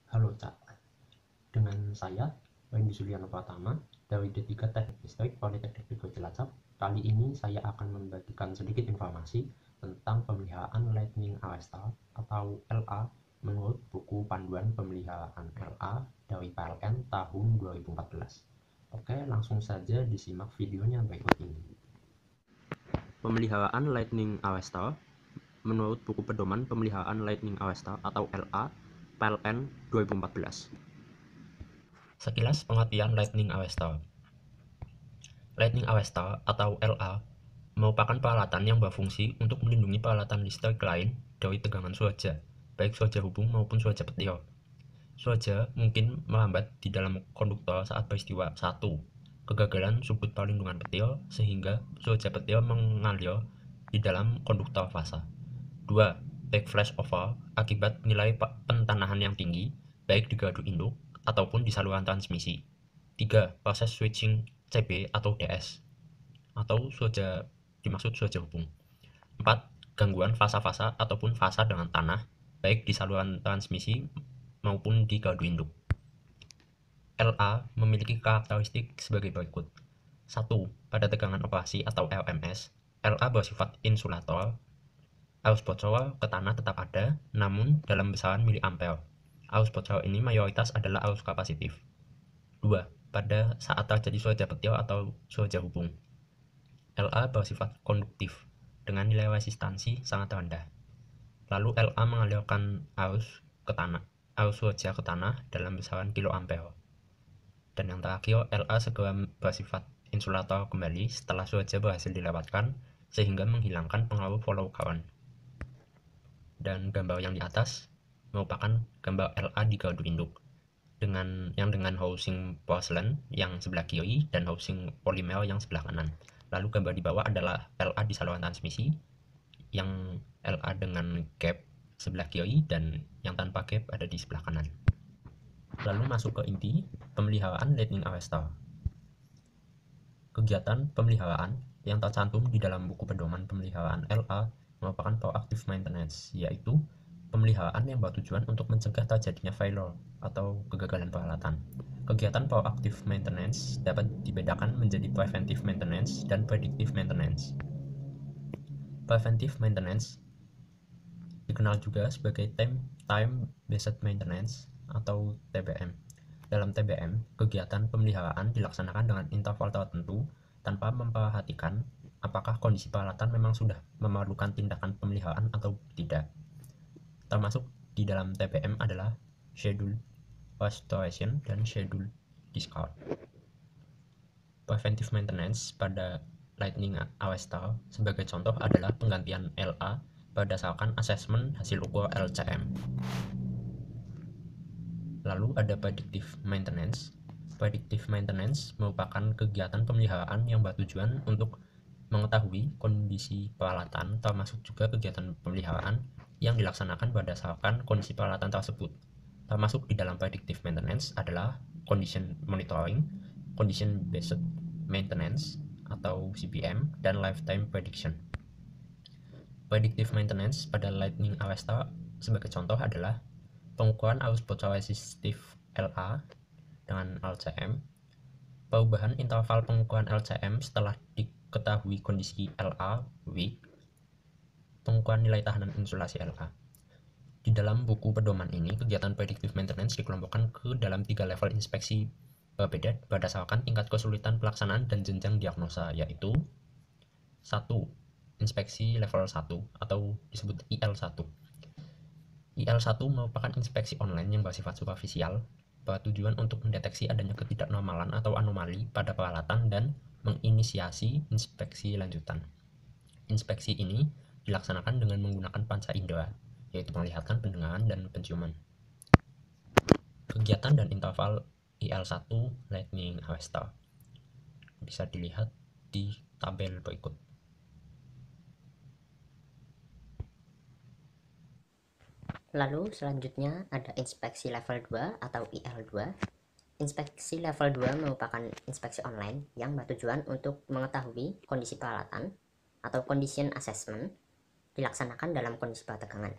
Halo Cak, dengan saya Wendy Suliano Pratama dari D3 Teknik Listrik Politeknik Negeri Cilacap. Kali ini saya akan membagikan sedikit informasi tentang pemeliharaan Lightning Arrestor atau LA menurut buku panduan pemeliharaan LA dari PLN tahun 2014. Oke, langsung saja disimak videonya berikut ini. Pemeliharaan Lightning Arrestor menurut buku pedoman pemeliharaan Lightning Arrestor atau LA PLN 2014. Sekilas pengertian Lightning Arrestor. Lightning Arrestor atau LA merupakan peralatan yang berfungsi untuk melindungi peralatan listrik lain dari tegangan suaja, baik suaja hubung maupun suaja petir. Suaja mungkin merambat di dalam konduktor saat peristiwa 1. Kegagalan subut perlindungan petir sehingga suaja petir mengalir di dalam konduktor fasa. 2. Back flash over akibat nilai pentanahan yang tinggi, baik di gardu induk ataupun di saluran transmisi. 3. Proses switching CB atau DS, atau suaja dimaksud suaja hubung. 4. Gangguan fasa-fasa ataupun fasa dengan tanah, baik di saluran transmisi maupun di gardu induk. LA memiliki karakteristik sebagai berikut. 1. Pada tegangan operasi atau RMS, LA bersifat insulator. Arus bocor ke tanah tetap ada, namun dalam besaran miliampere. Arus bocor ini mayoritas adalah arus kapasitif. 2. Pada saat terjadi suaja petir atau suaja hubung, LA bersifat konduktif dengan nilai resistansi sangat rendah. Lalu LA mengalirkan arus suaja ke tanah dalam besaran kiloampere. Dan yang terakhir, LA segera bersifat insulator kembali setelah suaja berhasil dilewatkan sehingga menghilangkan pengaruh follow current. Dan gambar yang di atas merupakan gambar LA di gardu induk dengan housing porcelain yang sebelah kiri dan housing polimer yang sebelah kanan. Lalu gambar di bawah adalah LA di saluran transmisi yang LA dengan gap sebelah kiri dan yang tanpa gap ada di sebelah kanan. Lalu masuk ke inti pemeliharaan Lightning Arrestor. Kegiatan pemeliharaan yang tercantum di dalam buku pedoman pemeliharaan LA merupakan proactive maintenance, yaitu pemeliharaan yang bertujuan untuk mencegah terjadinya failure atau kegagalan peralatan. Kegiatan proactive maintenance dapat dibedakan menjadi preventive maintenance dan predictive maintenance. Preventive maintenance dikenal juga sebagai time-based maintenance atau TBM. Dalam TBM, kegiatan pemeliharaan dilaksanakan dengan interval tertentu tanpa memperhatikan apakah kondisi peralatan memang sudah memerlukan tindakan pemeliharaan atau tidak. Termasuk di dalam TBM adalah schedule restoration dan schedule discard. Preventive maintenance pada Lightning Arrestor sebagai contoh adalah penggantian LA berdasarkan asesmen hasil ukur LCM. Lalu ada predictive maintenance. Predictive maintenance merupakan kegiatan pemeliharaan yang bertujuan untuk mengetahui kondisi peralatan, termasuk juga kegiatan pemeliharaan yang dilaksanakan berdasarkan kondisi peralatan tersebut. Termasuk di dalam predictive maintenance adalah condition monitoring, condition based maintenance atau CBM, dan lifetime prediction. Predictive maintenance pada Lightning Arrestor sebagai contoh adalah pengukuran arus bocor resistif LA dengan LCM, perubahan interval pengukuran LCM setelah diketahui kondisi LA weak, pengukuran nilai tahanan insulasi LA. Di dalam buku pedoman ini, kegiatan predictive maintenance dikelompokkan ke dalam 3 level inspeksi berbeda berdasarkan tingkat kesulitan pelaksanaan dan jenjang diagnosa, yaitu 1. Inspeksi level 1 atau disebut IL1. IL1 merupakan inspeksi online yang bersifat superficial, bertujuan untuk mendeteksi adanya ketidaknormalan atau anomali pada peralatan dan menginisiasi inspeksi lanjutan. Inspeksi ini dilaksanakan dengan menggunakan panca indera, yaitu penglihatan, pendengaran, dan penciuman. Kegiatan dan interval IL1 Lightning Arrestor bisa dilihat di tabel berikut. Lalu selanjutnya ada inspeksi level 2 atau IL2. Inspeksi level 2 merupakan inspeksi online yang bertujuan untuk mengetahui kondisi peralatan atau condition assessment dilaksanakan dalam kondisi pertegangan.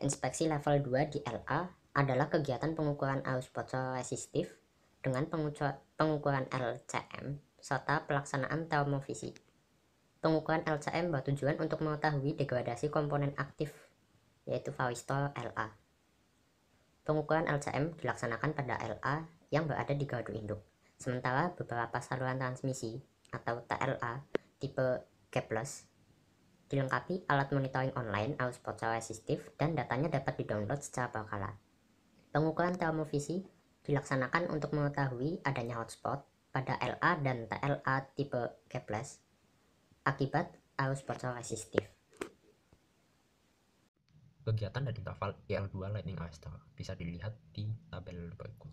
Inspeksi level 2 di LA adalah kegiatan pengukuran arus fotoresistif dengan pengukuran LCM serta pelaksanaan termovisi. Pengukuran LCM bertujuan untuk mengetahui degradasi komponen aktif, yaitu varistor LA. Pengukuran LCM dilaksanakan pada LA yang berada di gardu induk, sementara beberapa saluran transmisi atau TLA tipe G+, dilengkapi alat monitoring online arus fotoresistif dan datanya dapat didownload secara berkala. Pengukuran termovisi dilaksanakan untuk mengetahui adanya hotspot pada LA dan TLA tipe G+, akibat arus fotoresistif. Kegiatan dan interval IL2 Lightning Arrester bisa dilihat di tabel berikut.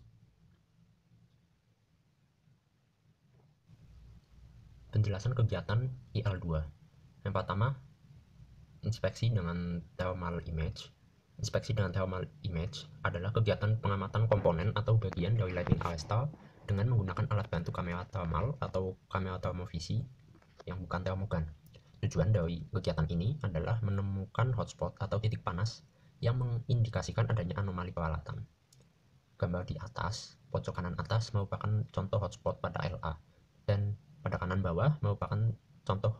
Penjelasan kegiatan IL2. Yang pertama, inspeksi dengan thermal image. Inspeksi dengan thermal image adalah kegiatan pengamatan komponen atau bagian dari Lightning Arrester dengan menggunakan alat bantu kamera thermal atau kamera termovisi yang bukan termogan. Tujuan dari kegiatan ini adalah menemukan hotspot atau titik panas yang mengindikasikan adanya anomali peralatan. Gambar di atas, pojok kanan atas merupakan contoh hotspot pada LA, dan pada kanan bawah merupakan contoh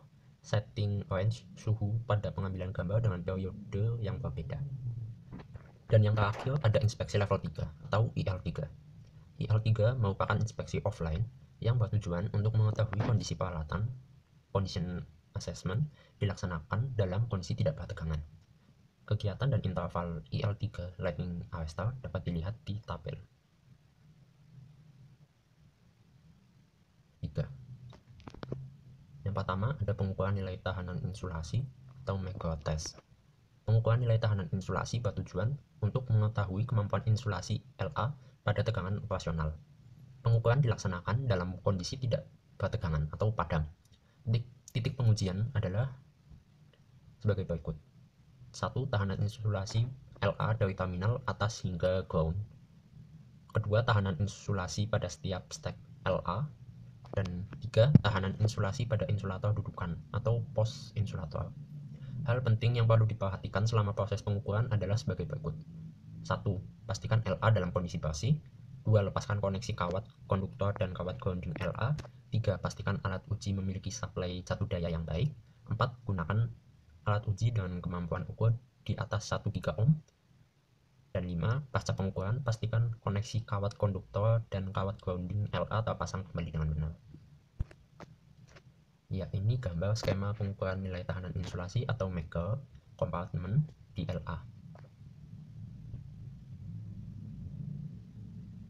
setting range suhu pada pengambilan gambar dengan periode yang berbeda. Dan yang terakhir ada inspeksi level 3 atau IL3. IL3 merupakan inspeksi offline yang bertujuan untuk mengetahui kondisi peralatan. Condition assessment dilaksanakan dalam kondisi tidak bertegangan. Kegiatan dan interval IL3 Lightning Arrester dapat dilihat di tabel. 3. Yang pertama ada pengukuran nilai tahanan insulasi atau Megger test. Pengukuran nilai tahanan insulasi bertujuan untuk mengetahui kemampuan insulasi LA pada tegangan operasional. Pengukuran dilaksanakan dalam kondisi tidak bertegangan atau padam. Titik pengujian adalah sebagai berikut. 1. Tahanan insulasi LA dari terminal atas hingga ground. Kedua, tahanan insulasi pada setiap stack LA. Dan 3. Tahanan insulasi pada insulator dudukan atau pos insulator. Hal penting yang perlu diperhatikan selama proses pengukuran adalah sebagai berikut. 1. Pastikan LA dalam kondisi bersih. 2. Lepaskan koneksi kawat konduktor dan kawat grounding LA. 3. Pastikan alat uji memiliki suplai catu daya yang baik. 4. Gunakan alat uji dengan kemampuan ukur di atas 1 GΩ. Dan 5. Pasca pengukuran, pastikan koneksi kawat konduktor dan kawat grounding LA terpasang kembali dengan benar. Ya, ini gambar skema pengukuran nilai tahanan insulasi atau Megger compartment di LA.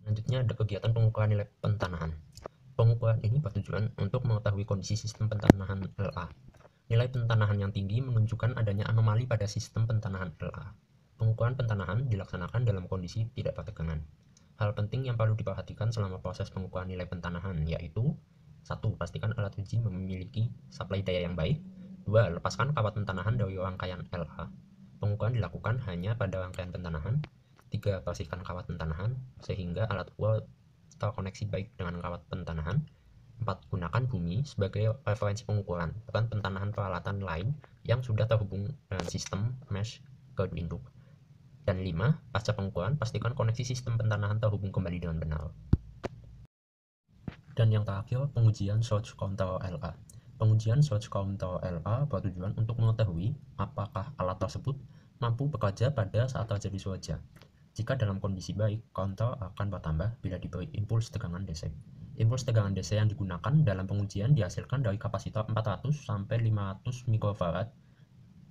Selanjutnya ada kegiatan pengukuran nilai pentanahan. Pengukuran ini bertujuan untuk mengetahui kondisi sistem pentanahan LA. Nilai pentanahan yang tinggi menunjukkan adanya anomali pada sistem pentanahan LA. Pengukuran pentanahan dilaksanakan dalam kondisi tidak bertegangan. Hal penting yang perlu diperhatikan selama proses pengukuran nilai pentanahan yaitu 1. Pastikan alat uji memiliki suplai daya yang baik. 2. Lepaskan kawat pentanahan dari rangkaian LA. Pengukuran dilakukan hanya pada rangkaian pentanahan. 3. Bersihkan kawat pentanahan sehingga alat ukur terkoneksi baik dengan kawat pentanahan. 4. Gunakan bumi sebagai referensi pengukuran peran pentanahan peralatan lain yang sudah terhubung dengan sistem mesh gardu induk. Dan 5. Pasca pengukuran, pastikan koneksi sistem pentanahan terhubung kembali dengan benar. Dan yang terakhir, pengujian surge counter LA. Pengujian surge counter LA bertujuan untuk mengetahui apakah alat tersebut mampu bekerja pada saat terjadi surge. Jika dalam kondisi baik, counter akan bertambah bila diberi impuls tegangan DC. Impuls tegangan DC yang digunakan dalam pengujian dihasilkan dari kapasitor 400 sampai 500 mikrofarad,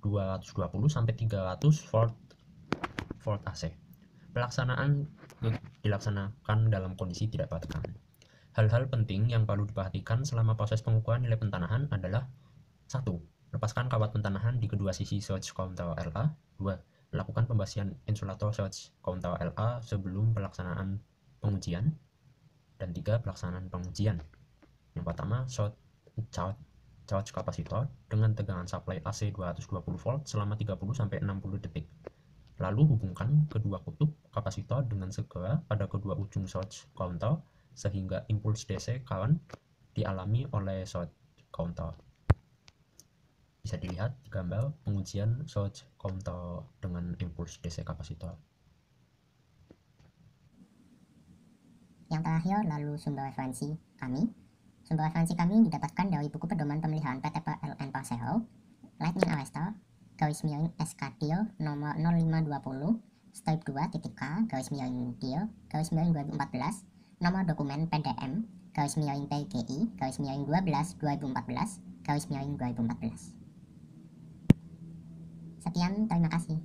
220 sampai 300 volt AC. Pelaksanaan dilaksanakan dalam kondisi tidak bertegangan. Hal-hal penting yang perlu diperhatikan selama proses pengukuran nilai pentanahan adalah 1. Lepaskan kawat pentanahan di kedua sisi surge counter LA. 2. Lakukan pembersihan insulator surge counter LA sebelum pelaksanaan pengujian. Dan 3. Pelaksanaan pengujian. Yang pertama, charge kapasitor dengan tegangan supply AC 220 volt selama 30-60 detik. Lalu hubungkan kedua kutub kapasitor dengan segera pada kedua ujung surge counter sehingga impuls DC current dialami oleh surge counter. Bisa dilihat di gambar pengujian surge counter dengan impuls DC kapasitor. Yang terakhir, lalu sumber referensi kami. Sumber referensi kami didapatkan dari buku pedoman pemeliharaan PT PLN Persero, Lightning Arrester, /SKDIR nomor 0520, strip 2.k, /DIR, /2014, nomor dokumen PDM, PGI, /12 2014, /2014. Sekian, terima kasih.